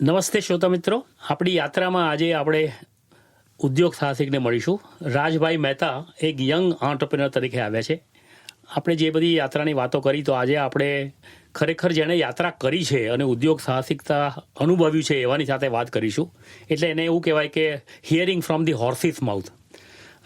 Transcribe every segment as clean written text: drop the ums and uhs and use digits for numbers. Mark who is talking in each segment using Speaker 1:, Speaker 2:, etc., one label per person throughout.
Speaker 1: નમસ્તે શ્રોતા મિત્રો, આપણી યાત્રામાં આજે આપણે ઉદ્યોગ સાહસિકને મળીશું. રાજભાઈ મહેતા એક યંગ એન્ટરપ્રેન્યોર તરીકે આવ્યા છે. આપણે જે બધી યાત્રાની વાતો કરી, તો આજે આપણે ખરેખર જેણે યાત્રા કરી છે અને ઉદ્યોગ સાહસિકતા અનુભવ્યું છે એવાની સાથે વાત કરીશું. એટલે એને એવું કહેવાય કે hearing from the horse's mouth.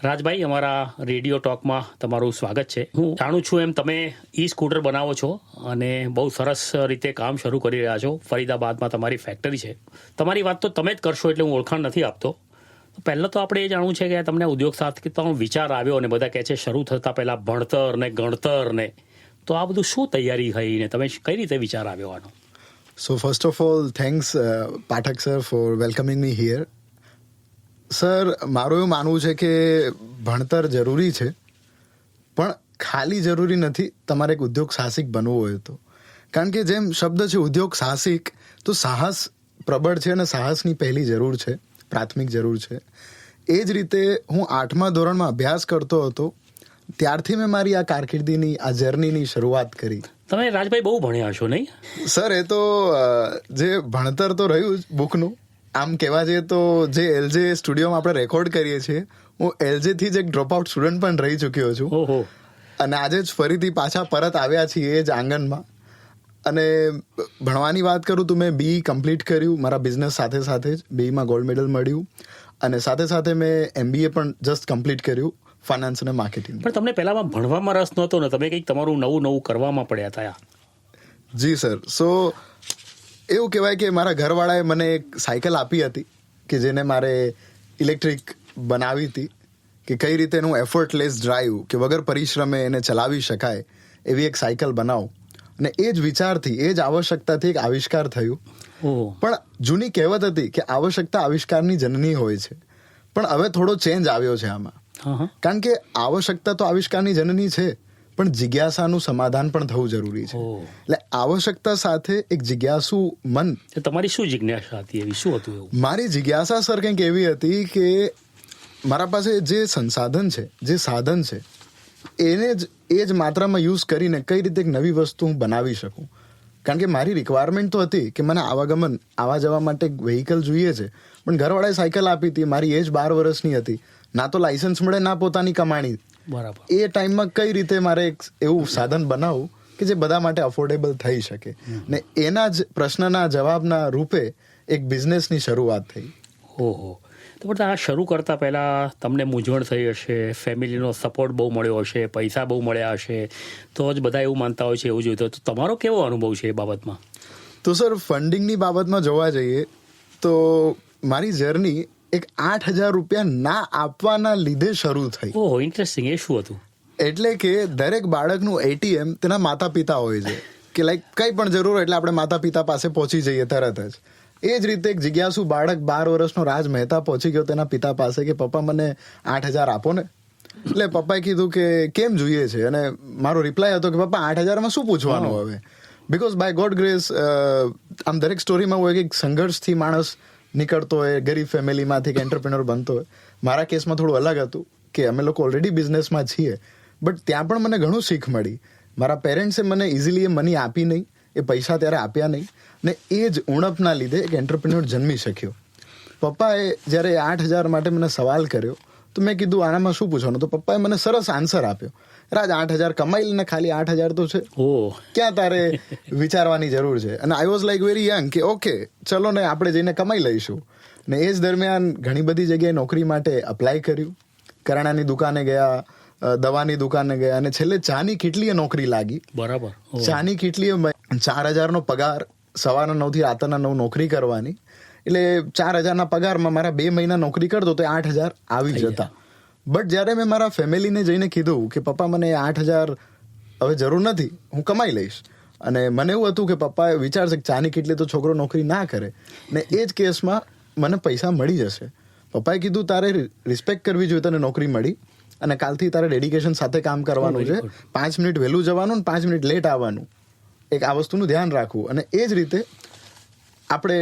Speaker 1: Rajbhai, અમારા રેડિયો ટોકમાં તમારું સ્વાગત છે. હું જાણું છું એમ તમે ઈ સ્કૂટર બનાવો છો અને બહુ સરસ રીતે કામ શરૂ કરી રહ્યા છો. ફરીદાબાદમાં તમારી ફેક્ટરી છે. તમારી વાત તો તમે જ કરશો એટલે હું ઓળખાણ નથી આપતો. પહેલાં તો આપણે એ જાણવું છે કે તમને ઉદ્યોગ સાહસિકતાનો વિચાર આવ્યો અને બધા કહે છે શરૂ થતાં પહેલાં ભણતર ને ગણતર ને, તો આ બધું શું તૈયારી થઈ ને તમે કઈ રીતે વિચાર આવ્યો આનો?
Speaker 2: So first of all, thanks Pathak sir for welcoming me here. Sir, મારું એવું માનવું છે કે ભણતર જરૂરી છે, પણ ખાલી જરૂરી નથી તમારે એક ઉદ્યોગ સાહસિક બનવું હોય તો. કારણ કે જેમ શબ્દ છે ઉદ્યોગ સાહસિક, તો સાહસ પ્રબળ છે અને સાહસની પહેલી જરૂર છે, પ્રાથમિક જરૂર છે. એ જ રીતે હું 8મા ધોરણમાં અભ્યાસ કરતો હતો, ત્યારથી મેં મારી આ કારકિર્દીની આ જર્નીની શરૂઆત કરી.
Speaker 1: તમે રાજભાઈ બહુ ભણ્યા છો નહીં?
Speaker 2: સર, એ તો જે ભણતર તો રહ્યું જ બુકનું. આમ કહેવા જઈએ તો જે એલજે સ્ટુડિયોમાં આપણે રેકોર્ડ કરીએ છીએ, હું એલજેથી જ એક ડ્રોપ આઉટ સ્ટુડન્ટ પણ રહી ચૂક્યો છું.
Speaker 1: ઓહો.
Speaker 2: અને આજે જ ફરીથી પાછા પરત આવ્યા છીએ એ જ આંગણમાં. અને ભણવાની વાત કરું તો મેં BE કમ્પ્લીટ કર્યું મારા બિઝનેસ સાથે સાથે જ. BEમાં ગોલ્ડ મેડલ મળ્યું અને સાથે સાથે મેં MBA પણ જસ્ટ કમ્પ્લીટ કર્યું, ફાઇનાન્સ અને માર્કેટિંગ.
Speaker 1: પણ તમને પહેલામાં ભણવામાં રસ નહોતો ને, તમે કંઈક તમારું નવું કરવામાં પડ્યા હતા?
Speaker 2: જી સર. સો એવું કહેવાય કે મારા ઘરવાળાએ મને એક સાયકલ આપી હતી કે જેને મારે ઇલેક્ટ્રિક બનાવી હતી, કે કઈ રીતે એનું એફર્ટલેસ ડ્રાઈવ, કે વગર પરિશ્રમે એને ચલાવી શકાય એવી એક સાયકલ બનાવું. અને એ જ વિચારથી, એ જ આવશ્યકતાથી એક આવિષ્કાર થયું. પણ જૂની કહેવત હતી કે આવશ્યકતા આવિષ્કારની જનની હોય છે, પણ હવે થોડો ચેન્જ આવ્યો છે આમાં. કારણ કે આવશ્યકતા તો આવિષ્કારની જનની છે, પણ જિજ્ઞાસાનું સમાધાન પણ થવું જરૂરી છે. એટલે આવશ્યકતા સાથે એક જિજ્ઞાસુ મન.
Speaker 1: તમારી શું જિજ્ઞાસા હતી? એવી શું હતું એવું?
Speaker 2: મારી જિજ્ઞાસા સર કંઈક એવી હતી કે મારા પાસે જે સંસાધન છે, જે સાધન છે, એને જ એ જ માત્રામાં યુઝ કરીને કઈ રીતે એક નવી વસ્તુ હું બનાવી શકું. કારણ કે મારી રિક્વાયરમેન્ટ તો હતી કે મને આવાગમન, આવવા જવા માટે એક વ્હીકલ જોઈએ છે, પણ ઘરવાળાએ સાયકલ આપી હતી. મારી એજ 12 વર્ષની હતી, ના તો લાયસન્સ મળે ના પોતાની કમાણી.
Speaker 1: બરાબર.
Speaker 2: એ ટાઈમમાં કઈ રીતે મારે એક એવું સાધન બનાવવું કે જે બધા માટે અફોર્ડેબલ થઈ શકે. ને એના જ પ્રશ્નના જવાબના રૂપે એક બિઝનેસની શરૂઆત થઈ.
Speaker 1: ઓહો. તો પણ આ શરૂ કરતા પહેલાં તમને મૂંઝવણ થઈ હશે, ફેમિલીનો સપોર્ટ બહુ મળ્યો હશે, પૈસા બહુ મળ્યા હશે, તો જ બધા એવું માનતા હોય છે એવું જોઈતું. તો તમારો કેવો અનુભવ છે એ બાબતમાં?
Speaker 2: તો સર, ફંડિંગની બાબતમાં જોવા જઈએ તો મારી જર્ની એક 8,000 રૂપિયા ના આપવાના લીધે શરૂ થઈ.
Speaker 1: ઓહો, ઇન્ટરેસ્ટિંગ. એ શું હતું?
Speaker 2: એટલે કે દરેક બાળકનું ATM તેના માતા પિતા હોય છે, કે લાઈક કંઈ પણ જરૂર હોય એટલે આપણે માતા પિતા પાસે પહોંચી જઈએ તરત જ. એ જ રીતે એક જિજ્ઞાસુ બાળક 12 વર્ષનો રાજ મહેતા પહોંચી ગયો તેના પિતા પાસે કે પપ્પા મને 8,000 આપો ને. એટલે પપ્પાએ કીધું કે કેમ જોઈએ છે? અને મારો રિપ્લાય હતો કે પપ્પા 8,000માં શું પૂછવાનું હવે? બિકોઝ બાય ગોડ ગ્રેસ આમ દરેક સ્ટોરીમાં હોય કે સંઘર્ષથી માણસ નીકળતો હોય, ગરીબ ફેમિલીમાંથી એક એન્ટરપ્રેન્યોર બનતો હોય. મારા કેસમાં થોડું અલગ હતું કે અમે લોકો ઓલરેડી બિઝનેસમાં છીએ, બટ ત્યાં પણ મને ઘણું શીખ મળી. મારા પેરેન્ટ્સે મને ઇઝીલી એ મની આપી નહીં, એ પૈસા ત્યારે આપ્યા નહીં, ને એ જ ઉણપના લીધે એક એન્ટરપ્રેન્યોર જન્મી શક્યો. પપ્પાએ જ્યારે 8,000 માટે મને સવાલ કર્યો તો મેં કીધું આનામાં શું પૂછવાનું? તો પપ્પાએ મને સરસ આન્સર આપ્યો, રાજ 8,000 કમાઈ લઈને, ખાલી 8,000 તો છે, ક્યાં તારે વિચારવાની જરૂર છે? અને I was like very young કે ઓકે ચલો ને આપણે જઈને કમાઈ લઈશું. ને એ જ દરમિયાન ઘણી બધી જગ્યાએ નોકરી માટે અપ્લાય કર્યું. કરિયાણાની દુકાને ગયા, દવાની દુકાને ગયા, અને છેલ્લે ચાની કીટલીએ નોકરી લાગી.
Speaker 1: બરાબર.
Speaker 2: ચાની કીટલીએ 4,000નો પગાર, સવારના 9 થી રાતના 9 નોકરી કરવાની. એટલે 4,000ના પગારમાં મારા 2 મહિના નોકરી કરતો તો 8,000 આવી જતા. બટ જ્યારે મેં મારા ફેમિલીને જઈને કીધું કે પપ્પા મને 8,000 હવે જરૂર નથી, હું કમાઈ લઈશ. અને મને એવું હતું કે પપ્પાએ વિચારશે કે ચાની કીટલી તો છોકરો નોકરી ના કરે, ને એ જ કેસમાં મને પૈસા મળી જશે. પપ્પાએ કીધું તારે રિસ્પેક્ટ કરવી જોઈએ, તને નોકરી મળી અને કાલથી તારે ડેડિકેશન સાથે કામ કરવાનું છે. 5 મિનિટ વહેલું જવાનું, 5 મિનિટ લેટ આવવાનું, એક આ વસ્તુનું ધ્યાન રાખવું. અને એ જ રીતે આપણે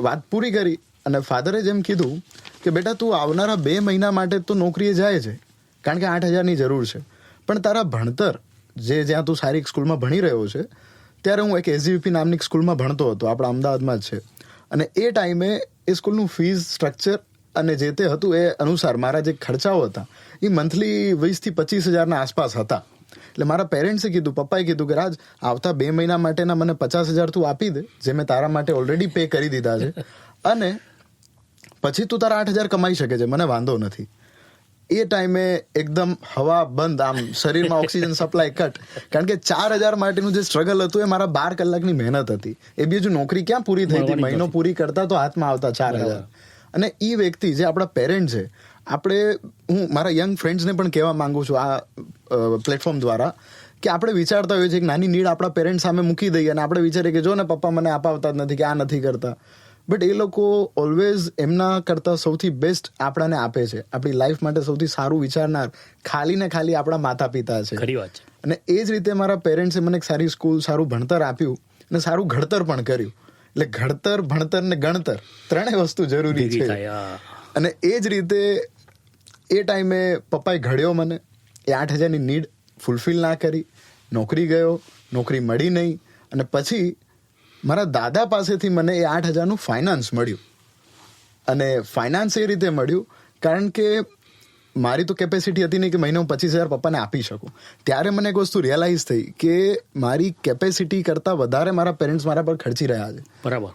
Speaker 2: વાત પૂરી કરી અને ફાધરે જેમ કીધું કે બેટા તું આવનારા 2 મહિના માટે તો નોકરીએ જાય છે, કારણ કે 8,000ની જરૂર છે, પણ તારા ભણતર જ્યાં તું સારી સ્કૂલમાં ભણી રહ્યો છે, ત્યારે હું એક SGVP નામની સ્કૂલમાં ભણતો હતો, આપણા અમદાવાદમાં જ છે. અને એ ટાઈમે એ સ્કૂલનું ફીસ સ્ટ્રક્ચર અને જે તે હતું એ અનુસાર મારા જે ખર્ચાઓ હતા એ મંથલી 20,000 થી 25,000 આસપાસ હતા. એટલે મારા પેરેન્ટ્સે કીધું, પપ્પાએ કીધું કે રાજ, આવતા 2 મહિના માટેના મને 50,000 તું આપી દે, જે મેં તારા માટે ઓલરેડી પે કરી દીધા છે, અને પછી તું તારા 8,000 કમાઈ શકે છે, મને વાંધો નથી. એ ટાઈમે એકદમ હવા બંધ, આમ શરીરમાં ઓક્સિજન સપ્લાય કટ, કારણ કે 4,000 માટેનું જે સ્ટ્રગલ હતું એ મારા 12 કલાકની મહેનત હતી. એ બી હજુ નોકરી ક્યાં પૂરી થઈ હતી, મહિનો પૂરી કરતા તો હાથમાં આવતા 4,000. અને એ વ્યક્તિ જે આપણા પેરેન્ટ છે, હું મારા યંગ ફ્રેન્ડ્સને પણ કહેવા માંગુ છું આ પ્લેટફોર્મ દ્વારા, કે આપણે વિચારતા હોઈએ છીએ કે નાની નીડ આપણા પેરેન્ટ સામે મૂકી દઈએ અને આપણે વિચારીએ કે જો ને પપ્પા મને અપાવતા જ નથી, કે આ નથી કરતા. બટ એ લોકો ઓલવેઝ એમના કરતા સૌથી બેસ્ટ આપણાને આપે છે. આપણી લાઈફ માટે સૌથી સારું વિચારનાર ખાલી ને ખાલી આપણા માતા પિતા છે.
Speaker 1: ખરી વાત છે.
Speaker 2: અને એ જ રીતે મારા પેરેન્ટ્સે મને એક સારી સ્કૂલ, સારું ભણતર આપ્યું અને સારું ઘડતર પણ કર્યું. એટલે ઘડતર, ભણતર ને ગણતર ત્રણેય વસ્તુ જરૂરી છે. અને એ જ રીતે એ ટાઈમે પપ્પાએ ઘડ્યો મને. એ 8,000ની નીડ ફૂલફિલ ના કરી, નોકરી ગયો, નોકરી મળી નહીં, અને પછી મારા દાદા પાસેથી મને એ 8,000નું ફાઇનાન્સ મળ્યું. અને ફાઇનાન્સ એ રીતે મળ્યું કારણ કે મારી તો કેપેસિટી હતી નહીં કે મહિને હું 25,000 પપ્પાને આપી શકું. ત્યારે મને એક વસ્તુ રિયલાઇઝ થઈ કે મારી કેપેસિટી કરતાં વધારે મારા પેરેન્ટ્સ મારા પર ખર્ચી રહ્યા છે.
Speaker 1: બરાબર.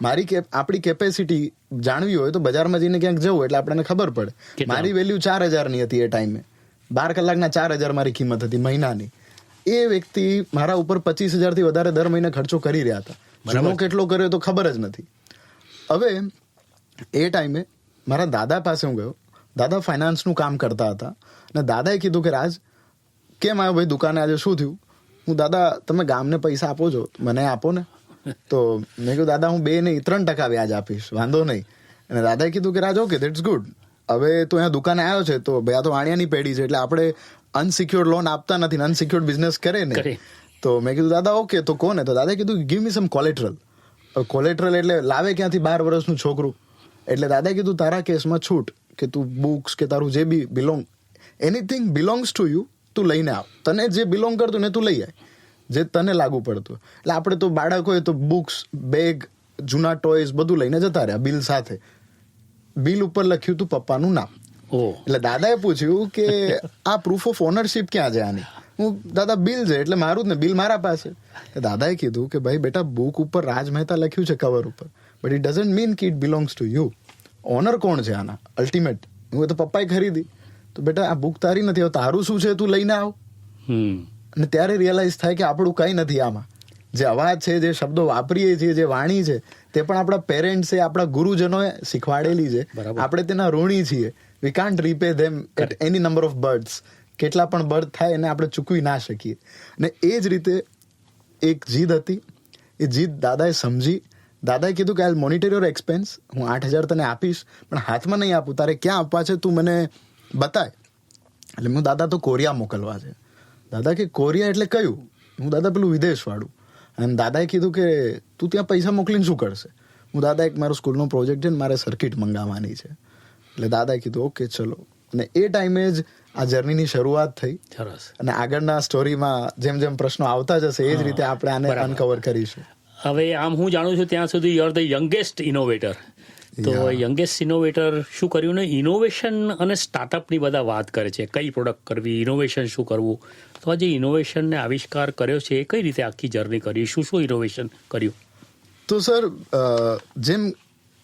Speaker 2: આપણી કેપેસિટી જાણવી હોય તો બજારમાં જઈને ક્યાંક જવું એટલે આપણને ખબર પડે. મારી વેલ્યુ 4,000ની હતી એ ટાઈમે. 12 કલાકના 4,000 મારી કિંમત હતી મહિનાની. એ વ્યક્તિ મારા ઉપર 25,000થી વધારે દર મહિને ખર્ચો કરી રહ્યા હતા. જૂનો કેટલો કર્યો તો ખબર જ નથી. હવે એ ટાઈમે મારા દાદા પાસે હું ગયો. દાદા ફાઇનાન્સનું કામ કરતા હતા અને દાદાએ કીધું કે રાજ, કેમ આવ્યો ભાઈ દુકાને, આજે શું થયું? હું, દાદા તમે ગામને પૈસા આપો છો, મને આપો ને. તો મેં કીધું દાદા હું 2 નહીં 3% વ્યાજ આપીશ, વાંધો નહીં. અને દાદાએ કીધું કે રાજ ઓકે, ધેટ્સ ગુડ. હવે તો અહીંયા દુકાને આવ્યો છે તો ભાઈ આ તો વાણિયાની પેઢી છે એટલે આપણે અનસિક્યોર્ડ લોન આપતા નથી, અનસિક્યોર્ડ બિઝનેસ કરે ને. તો મેં કીધું દાદા ઓકે, તો કોને? તો દાદાએ કીધું ગીવ મી સમ કોલેટરલ. કોલેટરલ એટલે લાવે ક્યાંથી 12 વર્ષનું છોકરું. એટલે દાદાએ કીધું તારા કેસમાં છૂટ, કે તું બુક્સ કે તારું જે બી એનીથિંગ બિલોંગ્સ ટુ યુ, તું લઈને આવ. તને જે બિલોંગ કરતું ને તું લઈ આવ, જે તને લાગુ પડતું. એટલે આપણે તો બાળક હોય તો બુક્સ, બેગ, જૂના ટોયસ બધું લઈને જતા રહ્યા બિલ સાથે. બિલ ઉપર લખ્યું તું પપ્પાનું નામ. એટલે દાદાએ પૂછ્યું કે આ પ્રૂફ ઓફ ઓનરશિપ ક્યાં છે આની? હું, દાદા બિલ છે એટલે મારું જ ને, બિલ મારા પાસે. દાદાએ કીધું કે ભાઈ બેટા, બુક ઉપર રાજ મહેતા લખ્યું છે કવર ઉપર, બટ ઇટ ડઝન્ટ મીન કે it belongs to you. Owner કોણ છે આના અલ્ટિમેટ? હું તો પપ્પાએ ખરીદી. તો બેટા આ બુક તારી નથી, તારું શું છે તું લઈને આવ. અને ત્યારે રિયલાઇઝ થાય કે આપણું કંઈ નથી આમાં. જે અવાજ છે, જે શબ્દો વાપરીએ છીએ, જે વાણી છે, તે પણ આપણા પેરેન્ટ્સે, આપણા ગુરુજનોએ શીખવાડેલી છે. આપણે તેના ઋણી છીએ. We can't repay them at any number of births. કેટલા પણ બર્થ થાય એને આપણે ચૂકવી ના શકીએ. અને એ જ રીતે એક જીદ હતી. એ જીદ દાદાએ સમજી. દાદાએ કીધું કે આઈ મોનિટર યોર એક્સપેન્સ, હું 8,000 તને આપીશ, પણ હાથમાં નહીં આપું, તારે ક્યાં આપવા છે તું મને બતાય. એટલે હું, દાદા તો કોરિયા મોકલવા છે. દાદા કે કોરિયા એટલે કયું? હું, દાદા પેલું વિદેશવાળું. અને દાદાએ કીધું કે તું ત્યાં પૈસા મોકલીને શું કરશે? હું, દાદા એક મારો સ્કૂલનો પ્રોજેક્ટ છે ને મારે સર્કિટ મંગાવવાની છે. એટલે દાદાએ કીધું ઓકે ચલો. અને એ ટાઈમે જ આ જર્નીની શરૂઆત થઈ. અને આગળના સ્ટોરીમાં જેમ જેમ પ્રશ્નો આવતા જશે એ જ રીતે આપણે આને અનકવર કરીશું.
Speaker 1: હવે આમ હું જાણું છું ત્યાં સુધી you are the youngest innovator. તો યંગેસ્ટ ઇનોવેટર શું કર્યું ને? ઇનોવેશન અને સ્ટાર્ટઅપની બધા વાત કરે છે, કઈ પ્રોડક્ટ કરવી, ઇનોવેશન શું કરવું. તો આ જે ઇનોવેશનને આવિષ્કાર કર્યો છે એ કઈ રીતે આખી જર્ની કરી, શું શું ઇનોવેશન કર્યું?
Speaker 2: તો સર, જેમ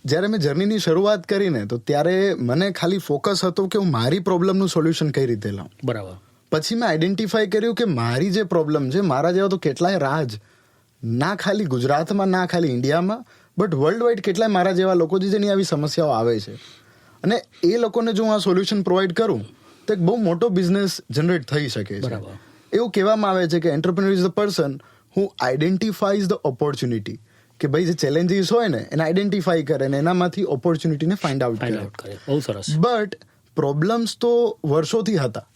Speaker 2: જ્યારે મેં જર્નીની શરૂઆત કરીને તો ત્યારે મને ખાલી ફોકસ હતો કે હું મારી પ્રોબ્લેમનું સોલ્યુશન કઈ રીતે લાવું.
Speaker 1: બરાબર.
Speaker 2: પછી મેં આઈડેન્ટિફાઈ કર્યું કે મારી જે પ્રોબ્લેમ છે, મારા જેવા તો કેટલાય રાજ, ના ખાલી ગુજરાતમાં, ના ખાલી ઇન્ડિયામાં, બટ વર્લ્ડ વાઇડ કેટલાય મારા જેવા લોકો છે જેની આવી સમસ્યાઓ આવે છે. અને એ લોકોને જો હું આ સોલ્યુશન પ્રોવાઈડ કરું તો એક બહુ મોટો બિઝનેસ જનરેટ થઈ શકે છે. એવું કહેવામાં આવે છે કે entrepreneur is the person who identifies the opportunity. કે ભાઈ જે ચેલેન્જીસ હોય ને એને આઈડેન્ટિફાઈ કરે ને એનામાંથી ઓપોર્ચ્યુનિટીને ફાઇન્ડ આઉટ કરે.
Speaker 1: બહુ સરસ.
Speaker 2: બટ પ્રોબ્લેમ્સ તો વર્ષોથી હતા.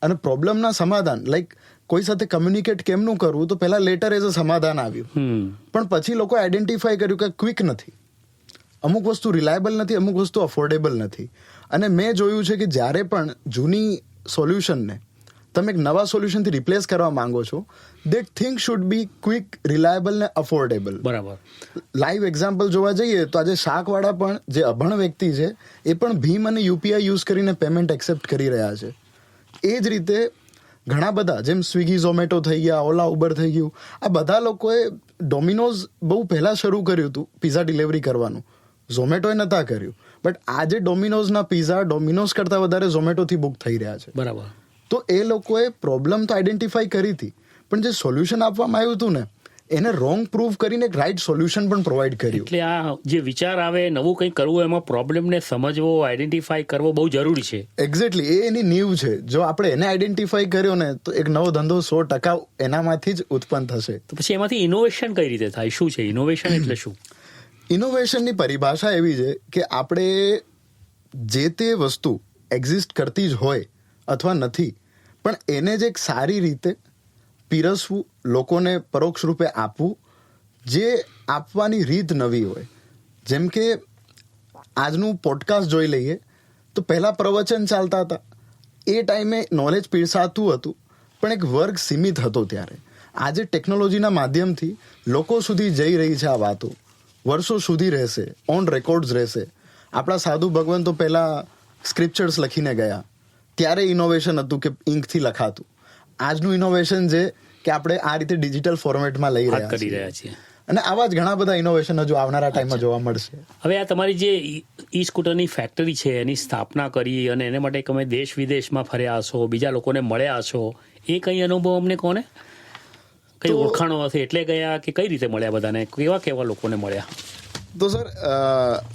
Speaker 2: અને પ્રોબ્લેમના સમાધાન, લાઈક કોઈ સાથે કમ્યુનિકેટ કેમનું કરવું, તો પહેલા લેટર એઝ અ સમાધાન આવ્યું. પણ પછી લોકોએ આઈડેન્ટિફાઈ કર્યું કે ક્વિક નથી, અમુક વસ્તુ રિલાયબલ નથી, અમુક વસ્તુ અફોર્ડેબલ નથી. અને મેં જોયું છે કે જ્યારે પણ જૂની સોલ્યુશનને તમે એક નવા સોલ્યુશનથી રિપ્લેસ કરવા માંગો છો, that thing should be quick, reliable ને અફોર્ડેબલ.
Speaker 1: બરાબર.
Speaker 2: લાઈવ એક્ઝામ્પલ જોવા જઈએ તો આજે શાકવાળા પણ, જે અભણ વ્યક્તિ છે, એ પણ ભીમ અને યુપીઆઈ યુઝ કરીને પેમેન્ટ એક્સેપ્ટ કરી રહ્યા છે. એ જ રીતે ઘણા બધા, જેમ સ્વિગી, ઝોમેટો થઈ ગયા, ઓલા, ઉબર થઈ ગયું, આ બધા લોકોએ ડોમિનોઝ બહુ પહેલાં શરૂ કર્યું હતું પિઝા ડિલિવરી કરવાનું, ઝોમેટોએ નહોતા કર્યું, બટ આજે ડોમિનોઝના પિઝા ડોમિનોઝ કરતાં વધારે ઝોમેટોથી બુક થઈ રહ્યા છે.
Speaker 1: બરાબર.
Speaker 2: તો એ લોકોએ પ્રોબ્લેમ તો આઈડેન્ટિફાઈ કરી હતી, પણ જે સોલ્યુશન આપવામાં આવ્યું હતું ને, એને રોંગ પ્રૂવ કરીને એક રાઈટ સોલ્યુશન પણ પ્રોવાઈડ કર્યું.
Speaker 1: એટલે આ જે વિચાર આવે નવું કંઈ કરવું, એમાં પ્રોબ્લેમને સમજવો, આઈડેન્ટિફાઈ કરવો બહુ જરૂરી છે.
Speaker 2: એક્ઝેક્ટલી, એ એની નીવ છે. જો આપણે એને આઈડેન્ટિફાઈ કર્યો ને, તો એક નવો ધંધો 100% એનામાંથી જ ઉત્પન્ન થશે.
Speaker 1: તો પછી એમાંથી ઇનોવેશન કઈ રીતે થાય? શું છે ઇનોવેશન? એટલે શું?
Speaker 2: ઇનોવેશનની પરિભાષા એવી છે કે આપણે જે તે વસ્તુ એક્ઝિસ્ટ કરતી જ હોય અથવા નથી, પણ એને જ એક સારી રીતે પીરસવું, લોકોને પરોક્ષ રૂપે આપવું, જે આપવાની રીત નવી હોય. જેમ કે આજનું પોડકાસ્ટ જોઈ લઈએ તો પહેલાં પ્રવચન ચાલતા હતા, એ ટાઈમે નોલેજ પીરસાતું હતું, પણ એક વર્ગ સીમિત હતો ત્યારે. આજે ટેકનોલોજીના માધ્યમથી લોકો સુધી જઈ રહી છે આ વાતો, વર્ષો સુધી રહેશે, ઓન રેકોર્ડ્સ રહેશે. આપણા સાધુ ભગવંતો પહેલાં સ્ક્રિપ્ચર્સ લખીને ગયા, ત્યારે ઇનોવેશન હતું કે ઇંકથી લખાતું. આજનું ઇનોવેશન છે કે આપણે આ રીતે ડિજિટલ ફોર્મેટમાં લઈ રહ્યા છીએ. અને આવા જ ઘણા બધા ઇનોવેશન હજુ આવનારા ટાઈમમાં જોવા મળશે.
Speaker 1: હવે આ તમારી જે ઈ સ્કૂટરની ફેક્ટરી છે, એની સ્થાપના કરી અને એને માટે તમે દેશ વિદેશમાં ફર્યા હશો, બીજા લોકોને મળ્યા હશો, એ કઈ અનુભવ અમને કોને, કઈ ઓળખાણો હશે એટલે ગયા કે કઈ રીતે મળ્યા બધાને, કેવા કેવા લોકોને મળ્યા?
Speaker 2: તો સર,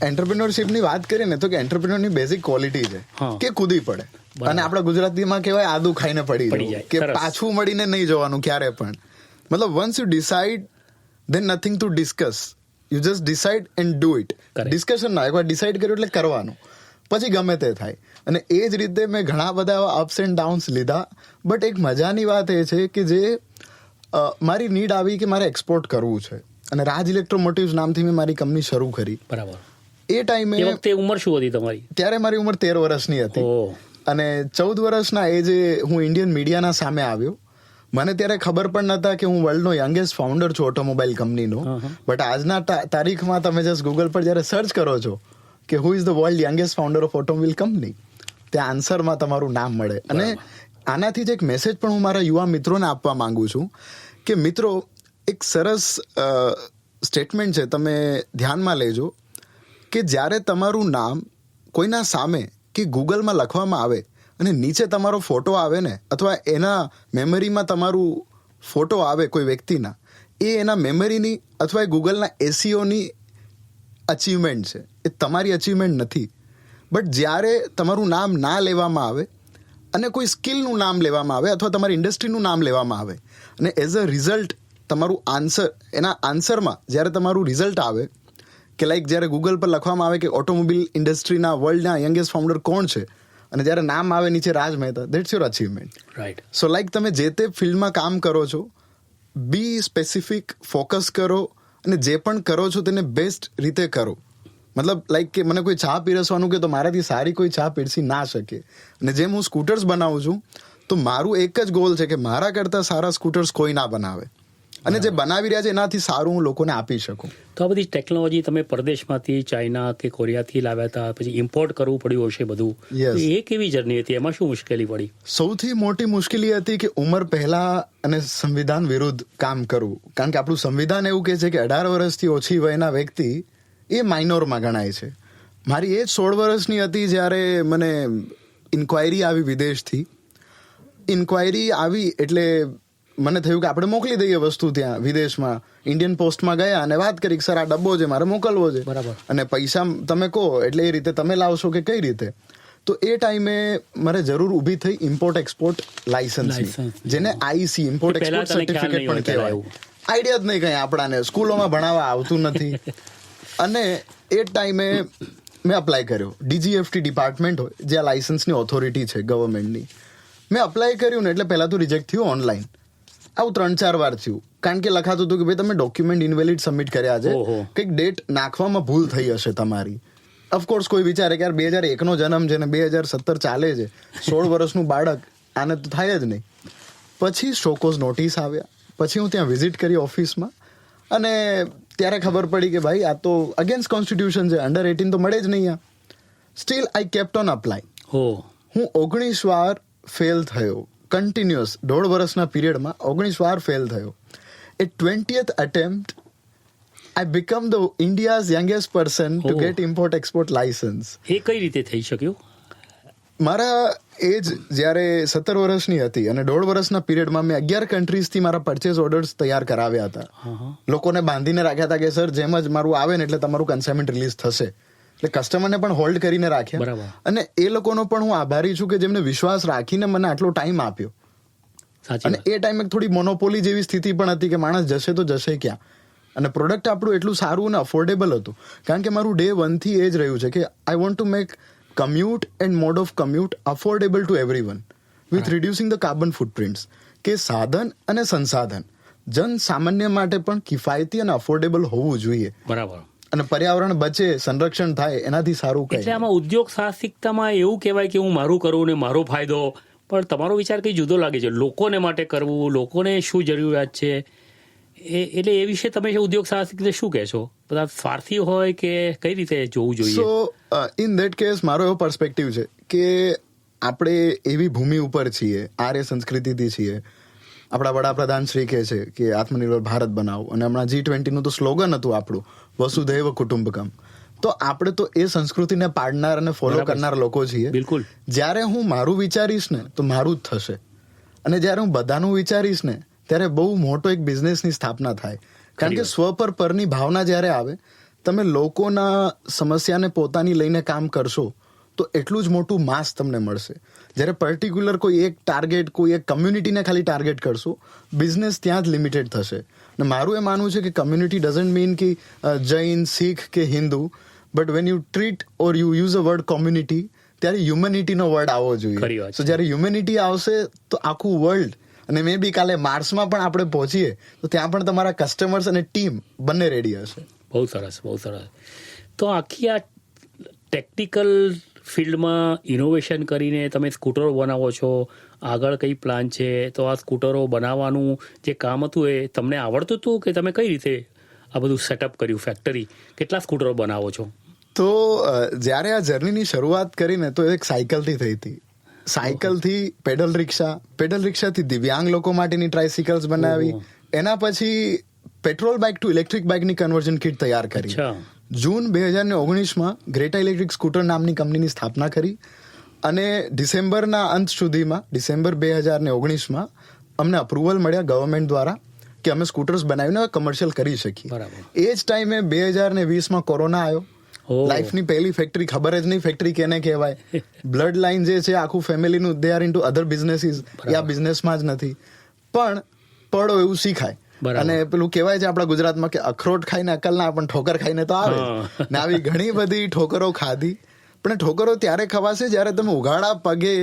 Speaker 2: એન્ટરપ્રિન્યોરશિપની વાત કરીએ ને, તો કે એન્ટરપ્રિન્યોરની બેઝિક ક્વોલિટી છે કે કૂદી પડે. અને આપણા ગુજરાતીમાં કહેવાય આદુ ખાઈને પડી જાય, કે પાછું મળીને નહીં જવાનું ક્યારે પણ. મતલબ once you decide, then nothing to discuss. You just decide and do it. Discussion ના, એકવાર ડિસાઇડ કર્યું એટલે કરવાનું, પછી ગમે તે થાય. અને એ જ રીતે મેં ઘણા બધા એવા અપ્સ એન્ડ ડાઉન્સ લીધા. બટ એક મજાની વાત એ છે કે જે મારી નીડ આવી કે મારે એક્સપોર્ટ કરવું છે, અને રાજ ઇલેક્ટ્રોમોટિવ્સ નામથી મેં મારી કંપની શરૂ કરી.
Speaker 1: બરાબર.
Speaker 2: એ ટાઈમે,
Speaker 1: એ વખતે ઉંમર શું હતી તમારી?
Speaker 2: ત્યારે મારી ઉંમર 13 વર્ષની હતી. અને 14 વર્ષના એજે હું ઇન્ડિયન મીડિયાના સામે આવ્યો. મને ત્યારે ખબર પણ નહોતા કે હું વર્લ્ડનો યંગેસ્ટ ફાઉન્ડર છું ઓટોમોબાઈલ કંપનીનો. બટ આજના તારીખમાં તમે જસ્ટ ગૂગલ પર જ્યારે સર્ચ કરો છો કે who is the world youngest founder of automobile company, ત્યાં આન્સરમાં તમારું નામ મળે. અને આનાથી જ એક મેસેજ પણ હું મારા યુવા મિત્રોને આપવા માંગુ છું કે મિત્રો, એક સરસ સ્ટેટમેન્ટ છે, તમે ધ્યાનમાં લેજો, કે જ્યારે તમારું નામ કોઈના સામે કે ગૂગલમાં લખવામાં આવે અને નીચે તમારો ફોટો આવે ને, અથવા એના મેમરીમાં તમારું ફોટો આવે કોઈ વ્યક્તિના, એ એના મેમરીની અથવા એ ગૂગલના એસીઓની અચીવમેન્ટ છે, એ તમારી અચીવમેન્ટ નથી. બટ જ્યારે તમારું નામ ના લેવામાં આવે અને કોઈ સ્કિલનું નામ લેવામાં આવે અથવા તમારી ઇન્ડસ્ટ્રીનું નામ લેવામાં આવે, અને એઝ અ રિઝલ્ટ તમારું આન્સર, એના આન્સરમાં જ્યારે તમારું રિઝલ્ટ આવે, કે લાઈક જ્યારે ગૂગલ પર લખવામાં આવે કે ઓટોમોબાઈલ ઇન્ડસ્ટ્રીના વર્લ્ડના યંગેસ્ટ ફાઉન્ડર કોણ છે, અને જ્યારે નામ આવે નીચે Raj Mehta, that's your achievement.
Speaker 1: Right.
Speaker 2: So like તમે જે તે ફિલ્ડમાં કામ કરો છો, બી સ્પેસિફિક, ફોકસ કરો, અને જે પણ કરો છો તેને બેસ્ટ રીતે કરો. મતલબ લાઈક કે મને કોઈ ચા પીરસવાનું કે તો મારાથી સારી કોઈ ચા પીરસી ના શકે. અને જેમ હું સ્કૂટર્સ બનાવું છું, તો મારું એક જ ગોલ છે કે મારા કરતાં સારા સ્કૂટર્સ કોઈ ના બનાવે, અને જે બનાવી રહ્યા છે એનાથી સારું હું લોકોને આપી શકું.
Speaker 1: તો આ બધી ટેકનોલોજી તમે પરદેશમાંથી, ચાઇના કે કોરિયાથી લાવ્યા હતા, પછી ઇમ્પોર્ટ કરવું પડ્યું હશે બધું. એ કેવી જર્ની હતી? એમાં શું મુશ્કેલી પડી? સૌથી
Speaker 2: મોટી મુશ્કેલી હતી કે ઉંમર પહેલા અને સંવિધાન વિરુદ્ધ કામ કરવું. કારણ કે આપણું સંવિધાન એવું કહે છે કે 18 વર્ષથી ઓછી વયના વ્યક્તિ એ માઇનોરમાં ગણાય છે. મારી એજ 16 વર્ષની હતી જ્યારે મને ઇન્ક્વાયરી આવી વિદેશથી. ઇન્ક્વાયરી આવી એટલે મને થયું કે આપણે મોકલી દઈએ વસ્તુ ત્યાં વિદેશમાં. ઇન્ડિયન પોસ્ટમાં ગયા અને વાત કરી કે સર આ ડબ્બો છે, મારે મોકલવો છે,
Speaker 1: બરાબર,
Speaker 2: અને પૈસા તમે કહો એટલે એ રીતે તમે લાવશો કે કઈ રીતે. તો એ ટાઈમે મારે જરૂર ઊભી થઈ ઇમ્પોર્ટ એક્સપોર્ટ લાયસન્સની, જેને આઈસી, ઇમ્પોર્ટ એક્સપોર્ટ સર્ટિફિકેટ પણ કહેવાય. આઈડિયા જ નહીં કંઈ આપણાને, સ્કૂલોમાં ભણાવવા આવતું નથી. અને એ ટાઈમે મેં અપ્લાય કર્યો. DGFT ડિપાર્ટમેન્ટ હોય, જે આ લાયસન્સની ઓથોરિટી છે ગવર્મેન્ટની. મેં અપ્લાય કર્યું ને એટલે પહેલાં તો રિજેક્ટ થયું ઓનલાઈન. આવું 3-4 વાર થયું, કારણ કે લખાતું હતું કે ભાઈ તમે ડોક્યુમેન્ટ ઇનવેલિડ સબમિટ કર્યા છે, કંઈક ડેટ નાખવામાં ભૂલ થઈ હશે તમારી. ઓફકોર્સ કોઈ વિચારે કે યાર 2001નો જન્મ છે ને 2017 ચાલે છે, 16 વર્ષનું બાળક આને તો થાય જ નહીં. પછી શોકોઝ નોટિસ આવ્યા, પછી હું ત્યાં વિઝિટ કરી ઓફિસમાં, અને ત્યારે ખબર પડી કે ભાઈ આ તો અગેન્સ્ટ કોન્સ્ટિટ્યુશન છે, અંડર 18 તો મળે જ નહીં. Steel I kept on apply. હું 19 વાર ફેલ થયો, કન્ટિન્યુઅસ 1.5 વર્ષના પીરિયડમાં 19 વાર ફેલ થયો. એ 20th attempt I become the India's youngest person to get import export license.
Speaker 1: એ કઈ રીતે થઈ શક્યું?
Speaker 2: મારા એજ જ્યારે 17 વર્ષની હતી અને 1.5 વર્ષના પીરિયડમાં મેં 11 કન્ટ્રીઝથી મારા પરચેઝ ઓર્ડર્સ તૈયાર કરાવ્યા હતા. લોકોને બાંધીને રાખ્યા હતા કે સર જેમ જ મારું આવે ને એટલે તમારું કન્સાઇનમેન્ટ રિલીઝ થશે. એટલે કસ્ટમરને પણ હોલ્ડ કરીને રાખ્યા, અને એ લોકોનો પણ હું આભારી છું કે જેમને વિશ્વાસ રાખીને મને આટલો ટાઈમ આપ્યો. અને એ ટાઈમે થોડી મોનોપોલી જેવી સ્થિતિ પણ હતી કે માણસ જશે તો જશે ક્યાં, અને પ્રોડક્ટ આપણું એટલું સારું અને અફોર્ડેબલ હતું. કારણ કે મારું ડે 1 થી એ જ રહ્યું છે કે I want to make commute and mode of commute affordable to everyone with reducing the carbon footprints. કે સાધન અને સંસાધન જન સામાન્ય માટે પણ કિફાયતી અને અફોર્ડેબલ હોવું જોઈએ.
Speaker 1: બરાબર.
Speaker 2: અને પર્યાવરણ બચે, સંરક્ષણ થાય, એનાથી સારું કંઈ.
Speaker 1: એટલે આમાં ઉદ્યોગ સાહસિકતામાં એવું કહેવાય કે હું મારું કરું ને મારો ફાયદો, પણ તમારો વિચાર કંઈ જુદો લાગે છે. લોકોને માટે કરવું, લોકોને શું જરૂરિયાત છે, એટલે એ વિશે તમે ઉદ્યોગ સાહસિકને શું કહેશો? બધા સ્વાર્થી હોય કે કઈ રીતે જોવું જોઈએ?
Speaker 2: સો ઇન ધેટ કેસ મારો એવો પર્સપેક્ટિવ છે કે આપણે એવી ભૂમિ ઉપર છીએ, આર્ય સંસ્કૃતિથી છીએ. આપણા વડાપ્રધાન શ્રી કહે છે કે આત્મનિર્ભર ભારત બનાવો, અને હમણાં G20 નું તો સ્લોગન હતું આપણું વસુધૈવ કુટુંબકમ. તો આપણે તો એ સંસ્કૃતિને પાડનાર અને ફોલો કરનાર લોકો છીએ.
Speaker 1: બિલકુલ.
Speaker 2: જ્યારે હું મારું વિચારીશ ને તો મારું જ થશે, અને જ્યારે હું બધાનું વિચારીશ ને ત્યારે બહુ મોટો એક બિઝનેસની સ્થાપના થાય. કારણ કે સ્વ પર પરની ભાવના જ્યારે આવે, તમે લોકોના સમસ્યાને પોતાની લઈને કામ કરશો તો એટલું જ મોટું માસ તમને મળશે. જ્યારે પર્ટિક્યુલર કોઈ એક ટાર્ગેટ, કોઈ એક કમ્યુનિટીને ખાલી ટાર્ગેટ કરશો, બિઝનેસ ત્યાં જ લિમિટેડ થશે. અને મારું એ માનવું છે કે કમ્યુનિટી ડઝન્ટ મીન કે જૈન, શીખ કે Hindu, but when you treat or you use a word community, ત્યારે હ્યુમેનિટીનો વર્ડ આવવો જોઈએ. સો જ્યારે હ્યુમેનિટી આવશે તો આખું વર્લ્ડ, અને મે બી કાલે માર્સમાં પણ આપણે પહોંચીએ તો ત્યાં પણ તમારા કસ્ટમર્સ અને ટીમ બંને રેડી હશે.
Speaker 1: બહુ સરસ, બહુ સરસ. તો આખી આ ટેકનિકલ ફિલ્ડમાં ઇનોવેશન કરીને તમે સ્કૂટરો બનાવો છો, આગળ કઈ પ્લાન છે? તો આ સ્કૂટરો બનાવવાનું જે કામ હતું એ તમને આવડતું હતું કે તમે કઈ રીતે આ બધું સેટઅપ કર્યું? ફેક્ટરી કેટલા સ્કૂટરો બનાવો છો?
Speaker 2: તો જ્યારે આ જર્નીની શરૂઆત કરીને તો એક સાયકલથી થઈ હતી. સાયકલથી પેડલ રિક્ષાથી દિવ્યાંગ લોકો માટેની ટ્રાયસિકલ્સ બનાવી, એના પછી પેટ્રોલ બાઇક ટુ ઇલેક્ટ્રિક બાઇકની કન્વર્ઝન કિટ તૈયાર કરી. જૂન 2019માં ગ્રેટા ઇલેક્ટ્રિક સ્કૂટર નામની કંપનીની સ્થાપના કરી, અને ડિસેમ્બરના અંત સુધીમાં, ડિસેમ્બર 2019માં અમને અપ્રુવલ મળ્યા ગવર્મેન્ટ દ્વારા કે અમે સ્કૂટર્સ બનાવીને કમર્શિયલ કરી શકીએ. એ જ ટાઈમે 2020માં કોરોના આવ્યો. લાઈફની પહેલી ફેક્ટરી, ખબર જ નહીં ફેક્ટરી કેને કહેવાય. બ્લડ લાઈન જે છે આખું ફેમિલીનું, they are into other businesses, આ બિઝનેસમાં જ નથી. પણ પડો એવું શીખાય. અને પેલું કહેવાય છે આપણા ગુજરાતમાં કે અખરોટ ખાઈને અકલ ના, પણ ઠોકર ખાઈને તો આવે. ને આવી ઘણી બધી ઠોકરો ખાધી. પણ ઠોકરો ત્યારે ખવાશે જ્યારે તમે ઉઘાડા પગે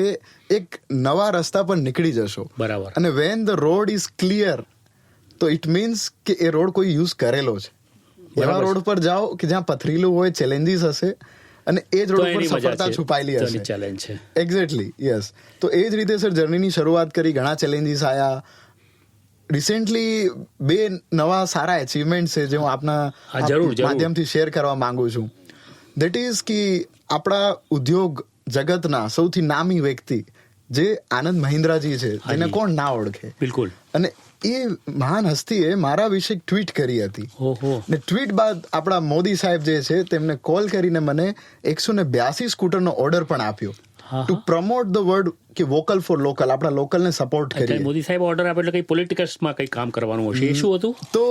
Speaker 2: એક નવા રસ્તા પર નીકળી જશો.
Speaker 1: બરાબર.
Speaker 2: અને when the road is clear, તો ઇટ મીન્સ કે એ રોડ કોઈ યુઝ કરેલો છે. એવા રોડ પર જાઓ કે જ્યાં પથરીલું હોય, ચેલેન્જીસ હશે, અને એ જ રોડ પર સફળતા છુપાયેલી હશે. Exactly, yes. તો એ જ રીતે સર જર્નીની શરૂઆત કરી, ઘણા ચેલેન્જીસ આયા. રિસેન્ટલી 2 નવા સારા અચીવમેન્ટ છે જે હું આપના માધ્યમથી શેર કરવા માંગુ છું. દેટ ઇઝ કે આપણા ઉદ્યોગ જગતના સૌથી નામી વ્યક્તિ જે આનંદ મહિન્દ્રાજી છે, જેને કોણ ના ઓળખે.
Speaker 1: બિલકુલ.
Speaker 2: અને એ મહાન હસ્તીએ મારા વિશે ટ્વીટ કરી હતી. ને ટ્વીટ બાદ આપણા મોદી સાહેબ જે છે તેમને કોલ કરીને મને 182 સ્કૂટરનો ઓર્ડર પણ આપ્યો, ટુ પ્રમોટ ધ વર્ડ કે વોકલ ફોર લોકલ, આપણા લોકલને સપોર્ટ કરીએ.
Speaker 1: મોદી સાહેબ ઓર્ડર આપે એટલે કઈ પોલિટિકલ્સમાં કઈ કામ કરવાનું હશે, એ શું હતું?
Speaker 2: તો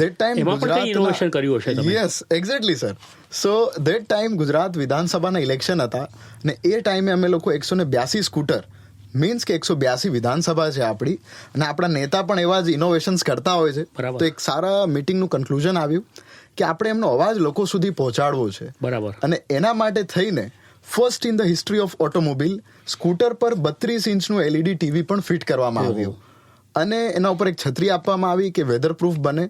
Speaker 2: ધેટ ટાઈમ
Speaker 1: ગુજરાત ઇનોવેશન કર્યું હશે તમે.
Speaker 2: Yes, exactly sir. So that time Gujarat વિધાનસભાના ઇલેક્શન હતા, ને એ ટાઈમે અમે લોકો 182 સ્કૂટર, મીન્સ કે 182 વિધાનસભા છે આપણી, અને આપણા નેતા પણ એવા જ ઇનોવેશન્સ કરતા હોય છે. તો એક સારા મીટિંગનું કન્ક્લુઝન આવ્યું કે આપણે એમનો અવાજ લોકો સુધી પહોંચાડવો છે.
Speaker 1: બરાબર.
Speaker 2: અને એના માટે થઈને first in the history of automobile scooter પર 32 ઇંચનું LED ટીવી પણ ફિટ કરવામાં આવ્યું, અને એના ઉપર એક છત્રી આપવામાં આવી કે વેધરપ્રૂફ બને,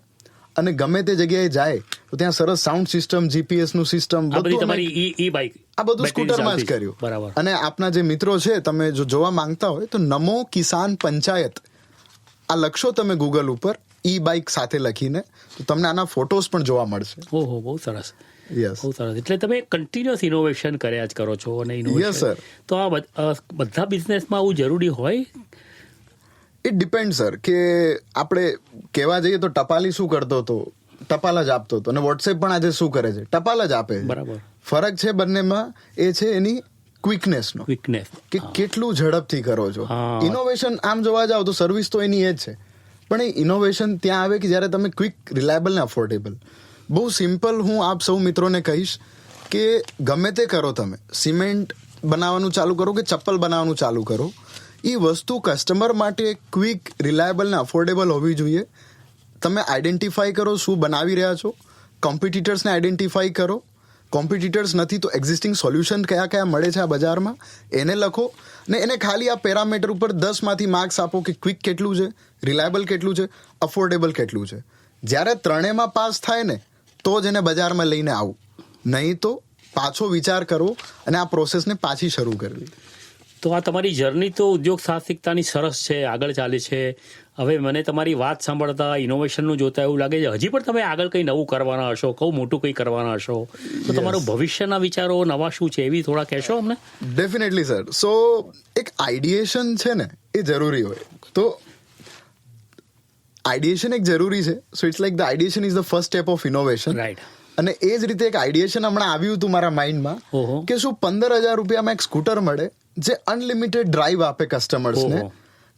Speaker 2: અને ગમે તે જગ્યાએ જાય તો ત્યાં સરસ સાઉન્ડ સિસ્ટમ, જીપીએસ નું સિસ્ટમ
Speaker 1: આ બધી
Speaker 2: બધું અમે
Speaker 1: તમારી ઈ બાઇક
Speaker 2: આ બધું સ્કૂટરમાં જ કર્યું.
Speaker 1: બરાબર.
Speaker 2: અને આપના જે મિત્રો છે, તમે જો જોવા માંગતા હોય તો નમો કિસાન પંચાયત આ લખશો તમે ગૂગલ ઉપર ઈ બાઇક સાથે લખીને, તો તમને આના ફોટોસ પણ જોવા મળશે.
Speaker 1: ઓહો, બહુ સરસ,
Speaker 2: યસ
Speaker 1: બહુ સરસ. એટલે તમે કન્ટિન્યુઅસ ઇનોવેશન કર્યા જ કરો છો. અને
Speaker 2: Yes,
Speaker 1: ઇનોવેશન
Speaker 2: sir.
Speaker 1: તો આ બધા બિઝનેસમાં આવું જરૂરી હોય?
Speaker 2: ઇટ ડિપેન્ડ સર, કે આપણે કહેવા જઈએ તો ટપાલી શું કરતો હતો, ટપાલ જ આપતો હતો, અને વોટ્સએપ પણ આજે શું કરે છે, ટપાલ જ આપે છે.
Speaker 1: બરાબર.
Speaker 2: ફરક છે બંનેમાં એ છે એની ક્વિકનેસનો,
Speaker 1: વીકનેસ.
Speaker 2: કે કેટલું ઝડપથી કરો છો.
Speaker 1: હા.
Speaker 2: ઇનોવેશન આમ જોવા જાવ તો સર્વિસ તો એની એ જ છે, પણ એ ઇનોવેશન ત્યાં આવે કે જ્યારે તમે ક્વિક, રિલાયબલ ને અફોર્ડેબલ. બહુ સિમ્પલ હું આપ સૌ મિત્રોને કહીશ કે ગમે તે કરો, તમે સિમેન્ટ બનાવવાનું ચાલુ કરો કે ચપ્પલ બનાવવાનું ચાલુ કરો, એ વસ્તુ કસ્ટમર માટે ક્વિક, રિલાયબલ ને અફોર્ડેબલ હોવી જોઈએ. તમે આઈડેન્ટિફાઈ કરો શું બનાવી રહ્યા છો, કોમ્પિટિટર્સને આઈડેન્ટિફાઈ કરો. કોમ્પિટિટર્સ નથી તો એક્ઝિસ્ટિંગ સોલ્યુશન કયા કયા મળે છે આ બજારમાં એને લખો, ને એને ખાલી આ પેરામીટર ઉપર 10 માંથી માર્ક્સ આપો કે ક્વિક કેટલું છે, રિલાયબલ કેટલું છે, અફોર્ડેબલ કેટલું છે. જ્યારે ત્રણેયમાં પાસ થાય ને તો જ એને બજારમાં લઈને આવું, નહીં તો પાછો વિચાર કરો અને આ પ્રોસેસને પાછી શરૂ કરવી.
Speaker 1: તો આ તમારી જર્ની તો ઉદ્યોગ સાહસિકતાની સરસ છે, આગળ ચાલે છે. હવે મને તમારી વાત સાંભળતા, ઇનોવેશનનું જોતા એવું લાગે છે હજી પણ તમે આગળ કંઈ નવું કરવાના હશો, કહું મોટું કંઈ કરવાના હશો. તો તમારું ભવિષ્યના વિચારો નવા શું છે એવી થોડા કહેશો અમને?
Speaker 2: Definitely sir. સો એક આઈડિયેશન છે ને એ જરૂરી હોય, તો આઈડિયેશન એક જરૂરી છે. So it's like the ideation is the first step of innovation.
Speaker 1: Right.
Speaker 2: અને એ જ રીતે એક આઈડિયેશન હમણાં આવ્યું હતું મારા માઇન્ડમાં
Speaker 1: ઓહો.
Speaker 2: કે શું 15,000 રૂપિયામાં એક સ્કૂટર મળે જે અનલિમિટેડ ડ્રાઈવ આપે કસ્ટમર્સને.
Speaker 1: ઓહો.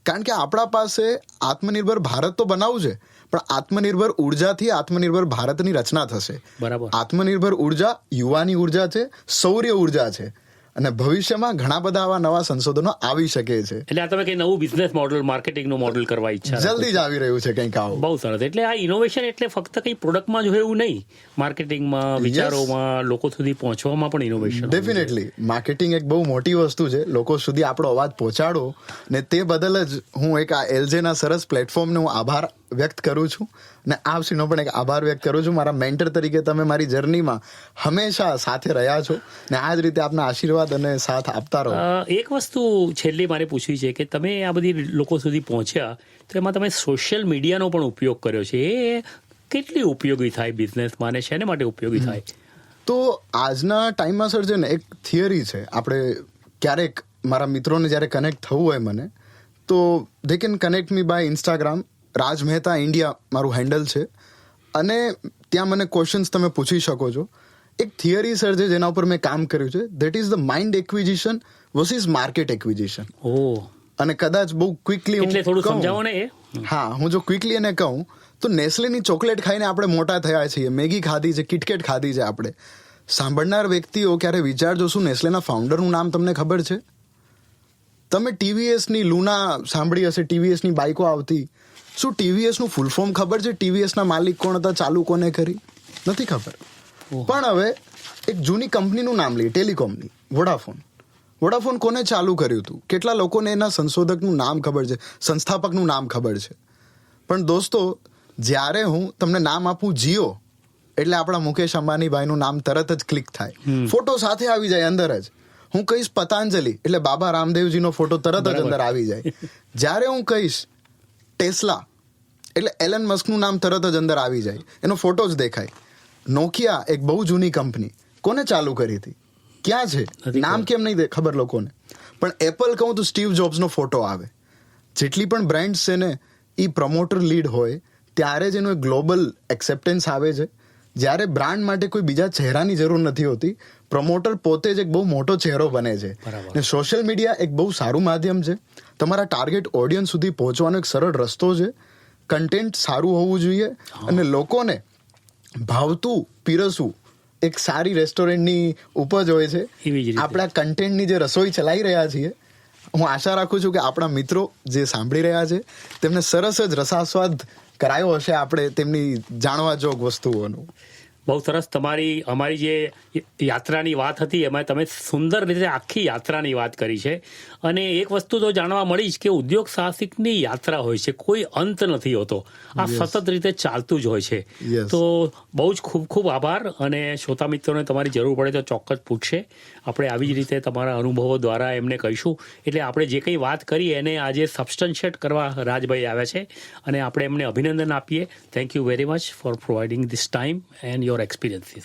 Speaker 2: કારણ કે આપણા પાસે આત્મનિર્ભર ભારત તો બનાવવું છે, પણ આત્મનિર્ભર ઉર્જાથી આત્મનિર્ભર ભારતની રચના થશે.
Speaker 1: બરાબર.
Speaker 2: આત્મનિર્ભર ઉર્જા યુવાની ઉર્જા છે, સૌર્ય ઉર્જા છે, અને ભવિષ્યમાં ઘણા બધા આવા નવા સંશોધનો આવી શકે છે.
Speaker 1: એટલે આ તમે કંઈ નવું બિઝનેસ મોડલ, માર્કેટિંગનું મોડલ કરવા ઈચ્છા રાખો છો?
Speaker 2: જલ્દી જ આવી રહ્યું છે કંઈક આવું.
Speaker 1: બહુ સરસ. એટલે આ ઇનોવેશન એટલે ફક્ત કંઈ પ્રોડક્ટમાં જ હોય એવું નહીં, માર્કેટિંગમાં, વિચારોમાં, લોકો સુધી પહોંચવામાં પણ ઇનોવેશન.
Speaker 2: ડેફિનેટલી માર્કેટિંગ એક બહુ મોટી વસ્તુ છે, લોકો સુધી આપણો અવાજ પહોંચાડો, ને તે બદલ જ હું એક આ એલજેના સરસ પ્લેટફોર્મને હું આભાર વ્યક્ત કરું છું, ને આપસીનો પણ એક આભાર વ્યક્ત કરું છું. મારા મેન્ટર તરીકે તમે મારી જર્નીમાં હંમેશા સાથે રહ્યા છો, ને આ જ રીતે આપના આશીર્વાદ અને સાથ આપતા રહો.
Speaker 1: એક વસ્તુ છેલ્લી મારે પૂછવી છે કે તમે આ બધી લોકો સુધી પહોંચ્યા તો એમાં તમે સોશિયલ મીડિયાનો પણ ઉપયોગ કર્યો છે. એ કેટલી ઉપયોગી થાય બિઝનેસમાં, અને શેને માટે ઉપયોગી થાય?
Speaker 2: તો આજના ટાઈમમાં સર છે ને એક થિયરી છે, આપણે ક્યારેક મારા મિત્રોને જ્યારે કનેક્ટ થવું હોય મને, તો they can connect me by Instagram. Raj Mehta India મારું હેન્ડલ છે, અને ત્યાં મને ક્વેશ્ચન્સ તમે પૂછી શકો છો. એક થિયરી સર છે જેના ઉપર મેં કામ કર્યું છે, that is the mind acquisition versus market acquisition.
Speaker 1: Oh,
Speaker 2: અને કદાચ બહુ ક્વિકલી
Speaker 1: એટલે થોડું સમજાવો ને એ.
Speaker 2: હા, હું જો ક્વિકલી એને કહું તો નેસ્લેની ચોકલેટ ખાઈને આપણે મોટા થયા છીએ, મેગી ખાધી છે, કિટકેટ ખાધી છે આપણે. સાંભળનાર વ્યક્તિઓ ક્યારે વિચારજો, શું નેસ્લેના ફાઉન્ડરનું નામ તમને ખબર છે? તમે ટીવીએસની લુના સાંભળી હશે, ટીવીએસની બાઇકો આવતી. શું ટીવીએસનું ફૂલ ફોર્મ ખબર છે? ટીવીએસના માલિક કોણ હતા, ચાલુ કોને કરી? નથી ખબર. પણ હવે એક જૂની કંપનીનું નામ લઈએ, ટેલિકોમની, વોડાફોન. વોડાફોન કોને ચાલુ કર્યું હતું? કેટલા લોકોને એના સંશોધકનું નામ ખબર છે, સંસ્થાપકનું નામ ખબર છે? પણ દોસ્તો, જ્યારે હું તમને નામ આપું જીઓ, એટલે આપણા મુકેશ અંબાણીભાઈનું નામ તરત જ ક્લિક થાય, ફોટો સાથે આવી જાય અંદર જ. હું કહીશ પતંજલિ, એટલે બાબા રામદેવજીનો ફોટો તરત જ અંદર આવી જાય. જ્યારે હું કહીશ ટેસ્લા, એટલે એલન મસ્કનું નામ તરત જ અંદર આવી જાય, એનો ફોટો જ દેખાય. નોકિયા એક બહુ જૂની કંપની, કોને ચાલુ કરી હતી? ક્યાં છે? નામ કેમ નહીં ખબર લોકોને? પણ એપલ કહું તો સ્ટીવ જોબ્સનો ફોટો આવે. જેટલી પણ બ્રાન્ડ્સ છે ને, એ પ્રમોટર લીડ હોય ત્યારે જ એનું એક ગ્લોબલ એક્સેપ્ટન્સ આવે છે. જ્યારે બ્રાન્ડ માટે કોઈ બીજા ચહેરાની જરૂર નથી હોતી, પ્રમોટર પોતે જ એક બહુ મોટો ચહેરો બને છે. ને સોશિયલ મીડિયા એક બહુ સારું માધ્યમ છે, તમારા ટાર્ગેટ ઓડિયન્સ સુધી પહોંચવાનો એક સરળ રસ્તો છે. કન્ટેન્ટ સારું હોવું જોઈએ, અને લોકોને ભાવતું પીરસવું એક સારી રેસ્ટોરન્ટની ઉપજ હોય છે. આપણા કન્ટેન્ટની જે રસોઈ ચલાવી રહ્યા છીએ, હું આશા રાખું છું કે આપણા મિત્રો જે સાંભળી રહ્યા છે તેમને સરસ જ રસાસ્વાદ કરાયો હશે આપણે તેમની જાણવા જોગ વસ્તુઓનું.
Speaker 1: બહુ સરસ. અમારી જે યાત્રાની વાત હતી એમાં તમે સુંદર રીતે આખી યાત્રાની વાત કરી છે. અને એક વસ્તુ તો જાણવા મળી જ કે ઉદ્યોગ સાહસિકની યાત્રા હોય છે, કોઈ અંત નથી હોતો, આ સતત રીતે ચાલતું જ હોય છે.
Speaker 2: Yes.
Speaker 1: તો બહુ જ ખૂબ ખૂબ આભાર. અને શ્રોતા મિત્રોને તમારી જરૂર પડે તો ચોક્કસ પૂછશે. આપણે આવી જ રીતે તમારા અનુભવો દ્વારા એમને કહીશું. એટલે આપણે જે કંઈ વાત કરી એને આજે સબસ્ટન્શિએટ કરવા રાજભાઈ આવ્યા છે અને આપણે એમને અભિનંદન આપીએ. Thank you very much for providing this time and your experiences.